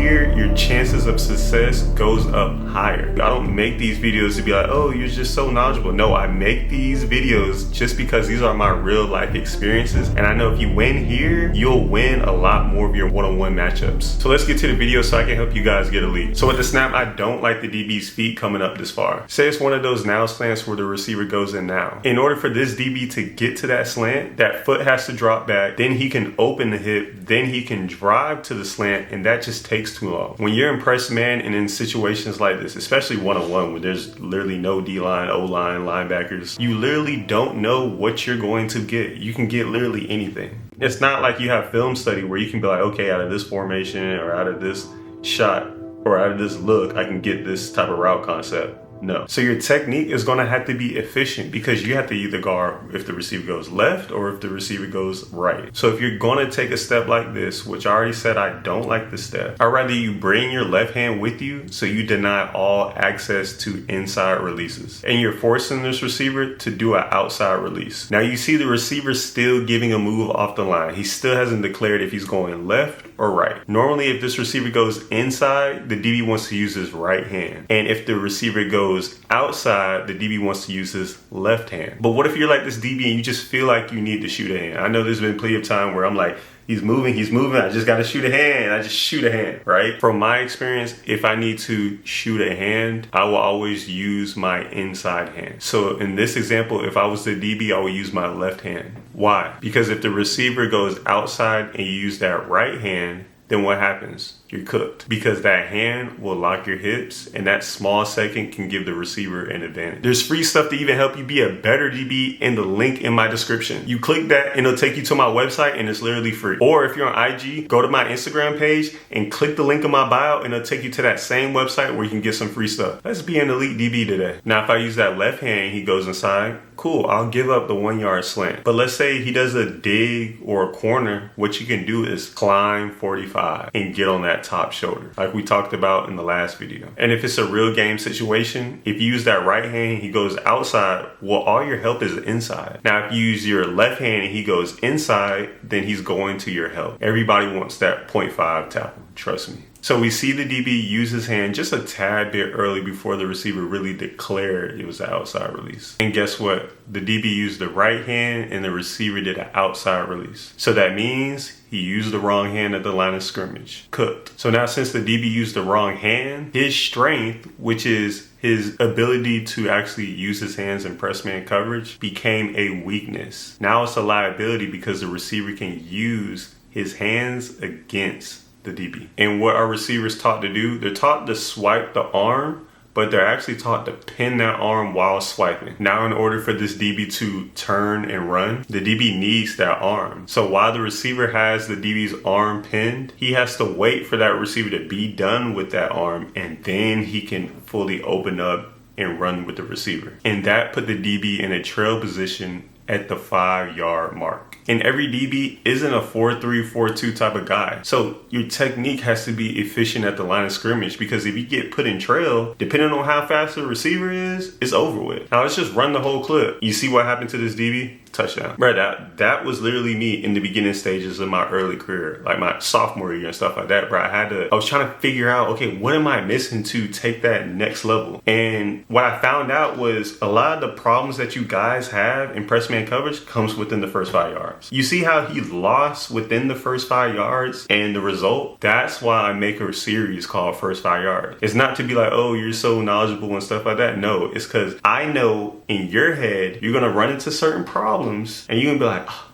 here, your chances of success goes up higher. I don't make these videos to be like, oh, you're just so knowledgeable. No, I make these videos just because these are my real life experiences. And I know if you win here, you'll win a lot more of your one-on-one matchups. So let's get to the video so I can help you guys get a lead. So with the snap, I don't like the DB's feet coming up this far. Say it's one of those now slants where the receiver goes in now. In order for this DB to get to that slant, that foot has to drop back, then he can open the hip, then he can drive to the slant, and that just takes too long. When you're in press man and in situations like this, especially one-on-one where there's literally no D-line, O-line, linebackers, you literally don't know what you're going to get. You can get literally anything. It's not like you have film study where you can be like, okay, out of this formation or out of this shot or out of this look, I can get this type of route concept. No. So your technique is going to have to be efficient because you have to either guard if the receiver goes left or if the receiver goes right. So if you're going to take a step like this, which I already said I don't like this step, I'd rather you bring your left hand with you so you deny all access to inside releases. And you're forcing this receiver to do an outside release. Now you see the receiver still giving a move off the line. He still hasn't declared if he's going left or right. Normally, if this receiver goes inside, the DB wants to use his right hand. And if the receiver goes outside, the DB wants to use his left hand. But what if you're like this DB and you just feel like you need to shoot a hand? I know there's been plenty of time where I'm like, he's moving, I just got to shoot a hand. I just shoot a hand, right? From my experience, if I need to shoot a hand, I will always use my inside hand. So in this example, if I was the DB, I would use my left hand. Why? Because if the receiver goes outside and you use that right hand, then what happens? You're cooked because that hand will lock your hips and that small second can give the receiver an advantage. There's free stuff to even help you be a better DB in the link in my description. You click that and it'll take you to my website and it's literally free. Or if you're on IG, go to my Instagram page and click the link in my bio and it'll take you to that same website where you can get some free stuff. Let's be an elite DB today. Now, if I use that left hand, he goes inside. Cool, I'll give up the 1 yard slant. But let's say he does a dig or a corner. What you can do is climb 45 and get on that top shoulder, like we talked about in the last video. And if it's a real game situation, if you use that right hand, he goes outside, well, all your help is inside. Now, if you use your left hand and he goes inside, then he's going to your help. Everybody wants that 0.5 tackle, trust me. So we see the DB use his hand just a tad bit early before the receiver really declared it was an outside release. And guess what? The DB used the right hand and the receiver did an outside release. So that means he used the wrong hand at the line of scrimmage. Cooked. So now since the DB used the wrong hand, his strength, which is his ability to actually use his hands in press man coverage, became a weakness. Now it's a liability because the receiver can use his hands against the DB. And what are receivers taught to do? They're taught to swipe the arm, but they're actually taught to pin that arm while swiping. Now, in order for this DB to turn and run, the DB needs that arm. So while the receiver has the DB's arm pinned, he has to wait for that receiver to be done with that arm, and then he can fully open up and run with the receiver. And that put the DB in a trail position at the 5 yard mark. And every DB isn't a 4-3, 4-2 type of guy. So your technique has to be efficient at the line of scrimmage, because if you get put in trail, depending on how fast the receiver is, it's over with. Now let's just run the whole clip. You see what happened to this DB? Touchdown. Bro, that was literally me in the beginning stages of my early career, like my sophomore year and stuff like that, bro. I was trying to figure out, okay, what am I missing to take that next level? And what I found out was a lot of the problems that you guys have in press man coverage comes within the first 5 yards. You see how he lost within the first 5 yards and the result? That's why I make a series called First 5 Yards. It's not to be like, oh, you're so knowledgeable and stuff like that. No, it's because I know in your head, you're going to run into certain problems and you're gonna be like, oh,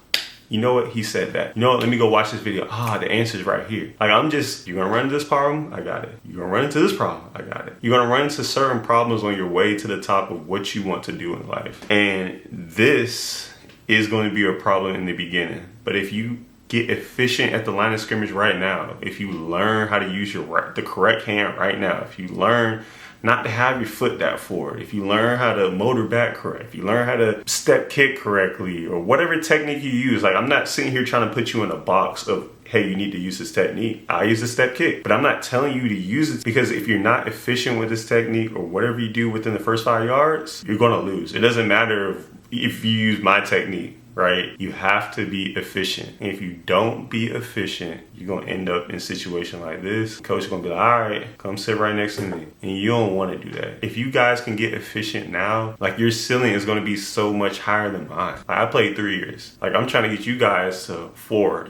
you know what, he said that. You know what, let me go watch this video. The answer's right here. Like, you're gonna run into this problem, I got it. You're gonna run into this problem, I got it. You're gonna run into certain problems on your way to the top of what you want to do in life. And this is going to be a problem in the beginning. But if you get efficient at the line of scrimmage right now, if you learn how to use the correct hand right now, if you learn not to have your foot that forward, if you learn how to motor back correct, if you learn how to step kick correctly, or whatever technique you use, like, I'm not sitting here trying to put you in a box of, hey, you need to use this technique. I use a step kick, but I'm not telling you to use it, because if you're not efficient with this technique or whatever you do within the first 5 yards, you're going to lose. It doesn't matter if you use my technique. right? You have to be efficient. And if you don't be efficient, you're gonna end up in a situation like this. Coach is gonna be like, all right, come sit right next to me. And you don't wanna do that. If you guys can get efficient now, like your ceiling is gonna be so much higher than mine. Like, I played 3 years. Like I'm trying to get you guys to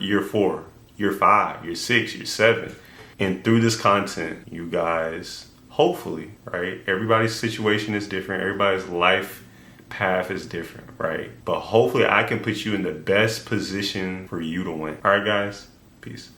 year 4, year 5, year 6, year 7. And through this content, you guys, hopefully, right? Everybody's situation is different. Everybody's life path is different, right? But hopefully I can put you in the best position for you to win. All right, guys, peace.